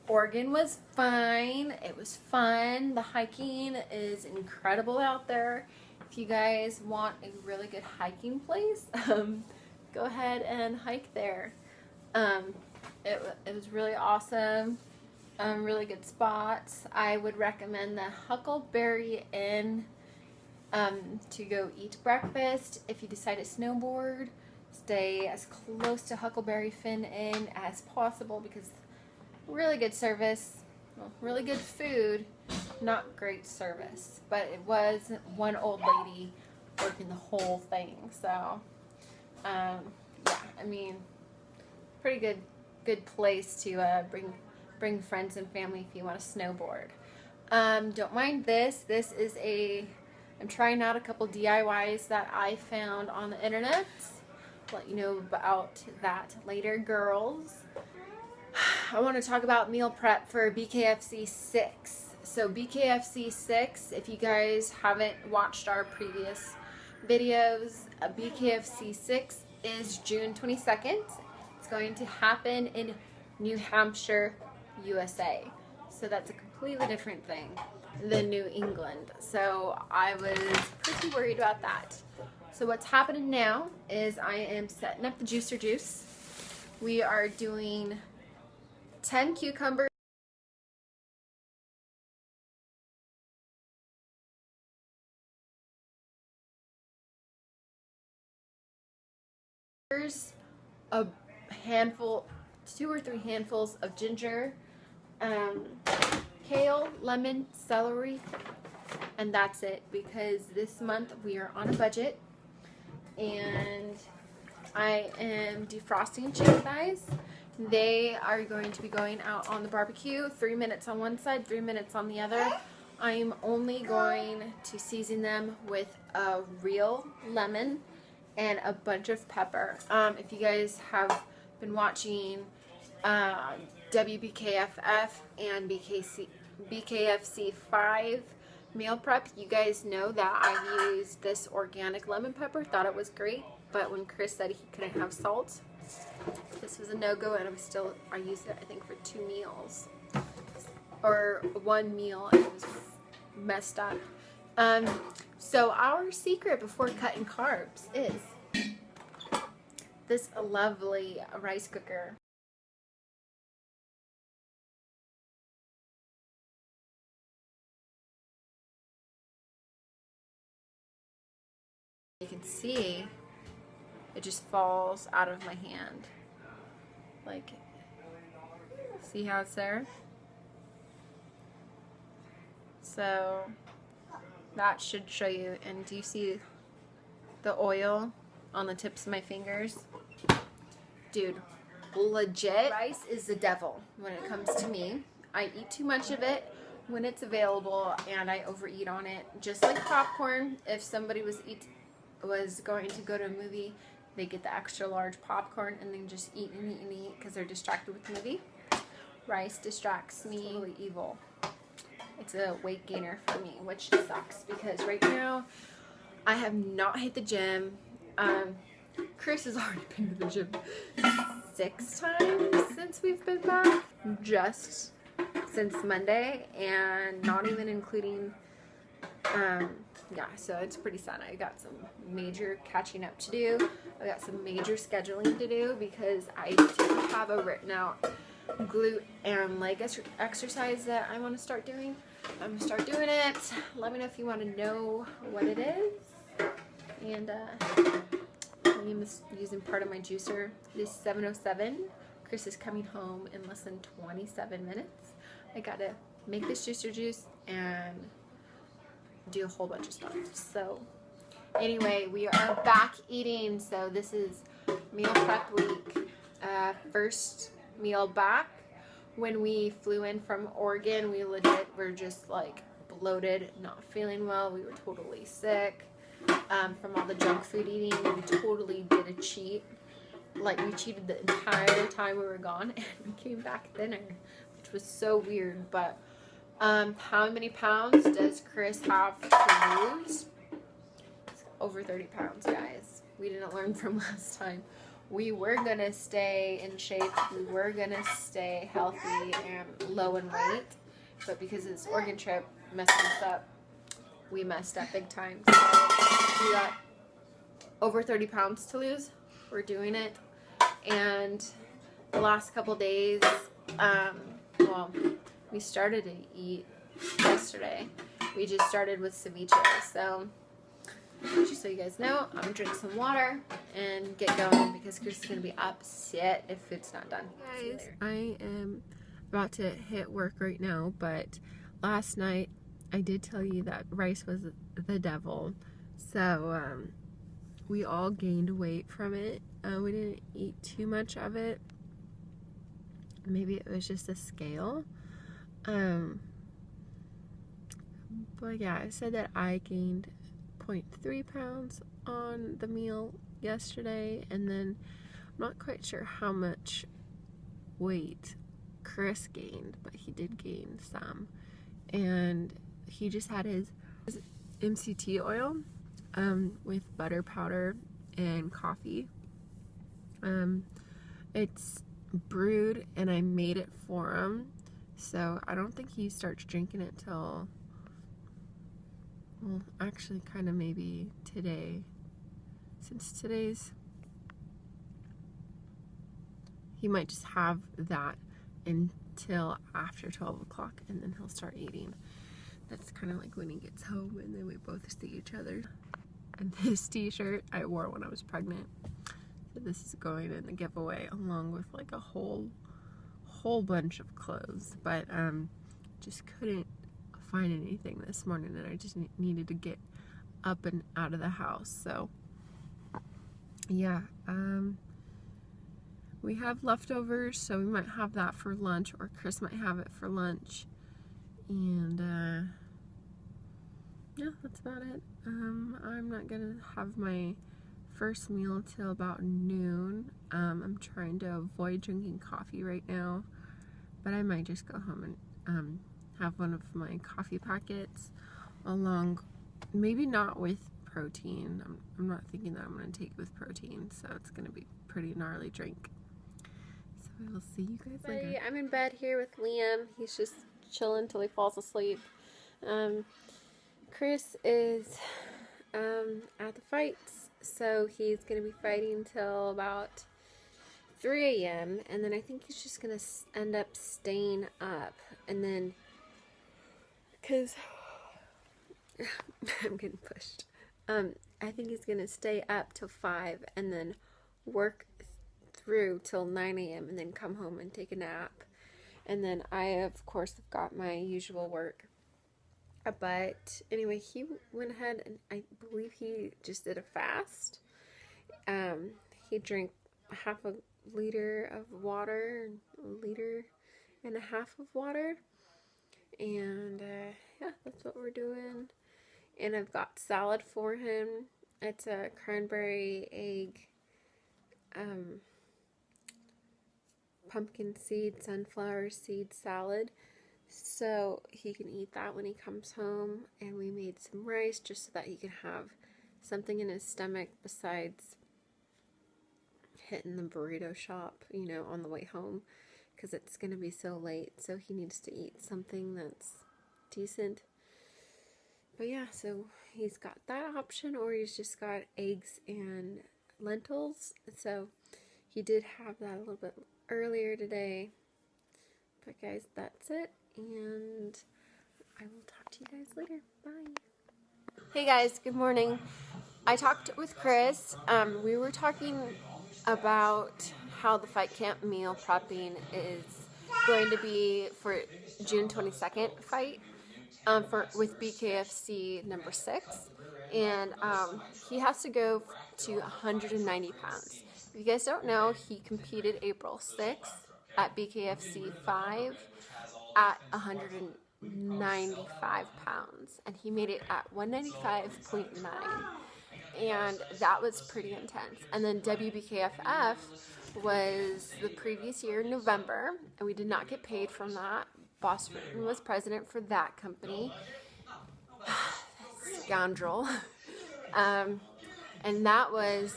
Oregon was fine. It was fun. The hiking is incredible out there. If you guys want a really good hiking place, go ahead and hike there. It was really awesome. Really good spots. I would recommend the Huckleberry Inn to go eat breakfast. If you decide to snowboard, stay as close to Huckleberry Finn Inn as possible because really good service, well, really good food, not great service, but it was one old lady working the whole thing. So yeah, I mean, pretty good place to bring friends and family if you want to snowboard. Don't mind this. This is I'm trying out a couple DIYs that I found on the internet. I'll let you know about that later, girls. I want to talk about meal prep for BKFC6. So BKFC6, if you guys haven't watched our previous videos, BKFC6 is June 22nd. It's going to happen in New Hampshire, USA. So that's a completely different thing than New England. So I was pretty worried about that. So what's happening now is I am setting up the juicer juice. We are doing 10 cucumbers, a handful, 2 or 3 handfuls of ginger, kale, lemon, celery, and that's it, because this month we are on a budget. And I am defrosting chicken thighs. They are going to be going out on the barbecue, 3 minutes on one side, 3 minutes on the other. I'm only going to season them with a real lemon and a bunch of pepper. If you guys have been watching WBKFF and BKFC5 meal prep, you guys know that I used this organic lemon pepper. Thought it was great, but when Chris said he couldn't have salt, this was a no-go, and I used it, I think, for 2 meals or 1 meal, and it was messed up. So our secret before cutting carbs is this lovely rice cooker. You can see it just falls out of my hand. Like, see how it's there? So that should show you. And do you see the oil on the tips of my fingers? Dude, legit. Rice is the devil when it comes to me. I eat too much of it when it's available, and I overeat on it. Just like popcorn, if somebody was going to go to a movie, they get the extra large popcorn and then just eat and eat and eat because they're distracted with the movie. Rice distracts me. Totally evil. It's a weight gainer for me, which sucks because right now I have not hit the gym. Chris has already been to the gym 6 times since we've been back, just since Monday, and not even including yeah, so it's pretty sad. I got some major catching up to do. I got some major scheduling to do because I do have a written out glute and leg exercise that I want to start doing. I'm going to start doing it. Let me know if you want to know what it is. And I'm using part of my juicer. It is 7:07. Chris is coming home in less than 27 minutes. I got to make this juicer juice and do a whole bunch of stuff. So anyway, we are back eating. So this is meal prep week. First meal back. When we flew in from Oregon, we legit were just like bloated, not feeling well. We were totally sick from all the junk food eating. We totally did a cheat. Like, we cheated the entire time we were gone, and we came back thinner, which was so weird. But how many pounds does Chris have to lose? It's over 30 pounds, guys. We didn't learn from last time. we were going to stay in shape. We were going to stay healthy and low in weight. But because this Oregon trip messed us up, we messed up big time. So we got over 30 pounds to lose. We're doing it. And the last couple days, well, we started to eat yesterday. We just started with ceviche. So just so you guys know, I'm gonna drink some water and get going because Chris is gonna be upset if it's not done. Guys, I am about to hit work right now, but last night I did tell you that rice was the devil. So we all gained weight from it. We didn't eat too much of it. Maybe it was just a scale. But yeah, I said that I gained 0.3 pounds on the meal yesterday, and then I'm not quite sure how much weight Chris gained, but he did gain some. And he just had his MCT oil with butter powder and coffee. It's brewed and I made it for him, so I don't think he starts drinking it till, well, actually kind of maybe today, since today's, he might just have that until after 12 o'clock and then he'll start eating. That's kind of like when he gets home and then we both see each other. And this t-shirt I wore when I was pregnant, so this is going in the giveaway along with like a whole bunch of clothes, but just couldn't find anything this morning and I just needed to get up and out of the house. So yeah, we have leftovers, so we might have that for lunch, or Chris might have it for lunch. And yeah, that's about it. I'm not gonna have my first meal till about noon. I'm trying to avoid drinking coffee right now, but I might just go home and have one of my coffee packets along, maybe not with protein. I'm not thinking that I'm going to take it with protein, so it's going to be a pretty gnarly drink. So I will see you guys later. I'm in bed here with Liam. He's just chilling till he falls asleep. Chris is at the fights, so he's going to be fighting till about 3 a.m. and then I think he's just going to end up staying up, and then, because I'm getting pushed, I think he's going to stay up till 5 and then work through till 9 a.m. and then come home and take a nap. And then I, of course, have got my usual work. But anyway, he went ahead and I believe he just did a fast. He drank half a liter of water, a liter and a half of water. And yeah, that's what we're doing. And I've got salad for him. It's a cranberry egg, pumpkin seed, sunflower seed salad. So he can eat that when he comes home. And we made some rice just so that he can have something in his stomach besides hitting the burrito shop, you know, on the way home, because it's going to be so late. So he needs to eat something that's decent. But yeah, so he's got that option, or he's just got eggs and lentils. So he did have that a little bit earlier today. But guys, that's it, and I will talk to you guys later. Bye. Hey guys, good morning. I talked with Chris. We were talking about how the fight camp meal prepping is going to be for June 22nd fight with BKFC number 6, and he has to go to 190 pounds. If you guys don't know, he competed April 6th at BKFC 5 at 195 pounds, and he made it at 195.9, and that was pretty intense. And then WBKFF was the previous year in November, and we did not get paid from that. Boss was president for that company. Scoundrel. And that was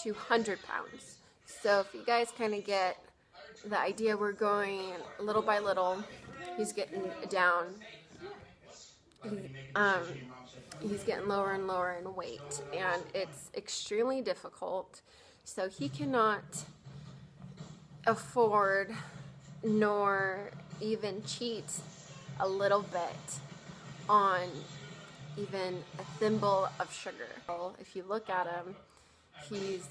200 pounds. So if you guys kind of get the idea, we're going little by little. He's getting down. He's getting lower and lower in weight, and it's extremely difficult. So he cannot afford nor even cheat a little bit on even a thimble of sugar. If you look at him, he's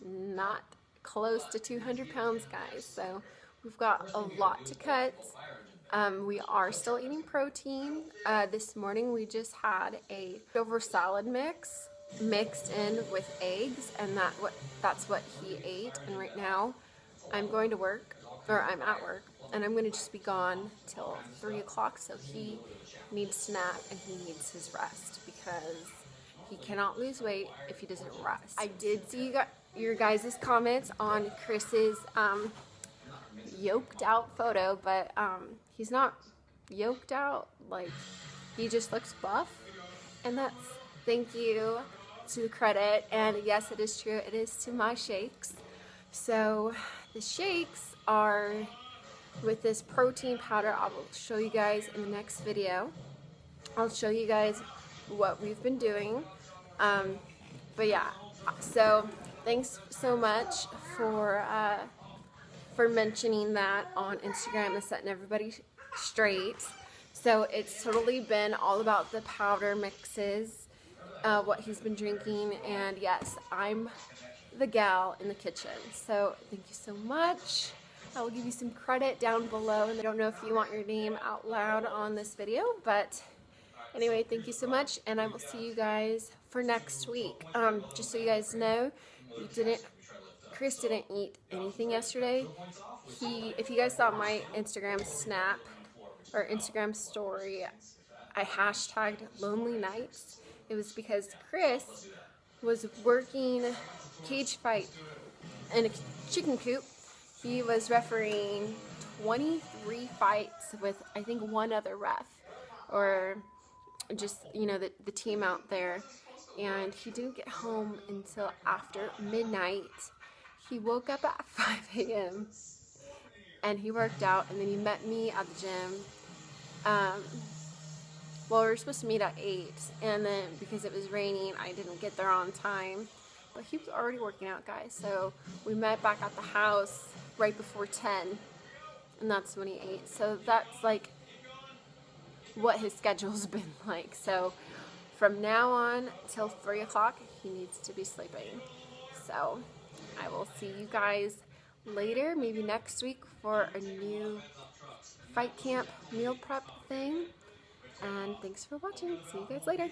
not close to 200 pounds, guys. So we've got a lot to cut. We are still eating protein. This morning we just had a leftover salad mix mixed in with eggs, and that's what he ate. And right now I'm going to work, or I'm at work, and I'm going to just be gone till 3 o'clock. So he needs to nap and he needs his rest, because he cannot lose weight if he doesn't rest. I did see your guys' comments on Chris's yoked out photo, but he's not yoked out. Like, he just looks buff, and that's thank you to the credit. And yes, it is true, it is to my shakes. So the shakes are with this protein powder. I will show you guys in the next video. I'll show you guys what we've been doing. But yeah, so thanks so much for mentioning that on Instagram and setting everybody straight. So it's totally been all about the powder mixes, what he's been drinking, and yes, I'm the gal in the kitchen. So thank you so much. I will give you some credit down below, and I don't know if you want your name out loud on this video, but anyway, thank you so much, and I will see you guys for next week. Just so you guys know, Chris didn't eat anything yesterday. If you guys saw my Instagram snap or Instagram story, I hashtagged lonely nights. It was because Chris was working cage fight in a chicken coop. He was refereeing 23 fights with, I think, one other ref, or just, you know, the team out there. And he didn't get home until after midnight. He woke up at 5 a.m. and he worked out, and then he met me at the gym. Well, we were supposed to meet at 8, and then because it was raining, I didn't get there on time. But he was already working out, guys. So we met back at the house right before 10, and that's when he ate. So that's like what his schedule's been like. So from now on till 3 o'clock, he needs to be sleeping. So I will see you guys later, maybe next week, for a new fight camp meal prep thing. And thanks for watching. See you guys later.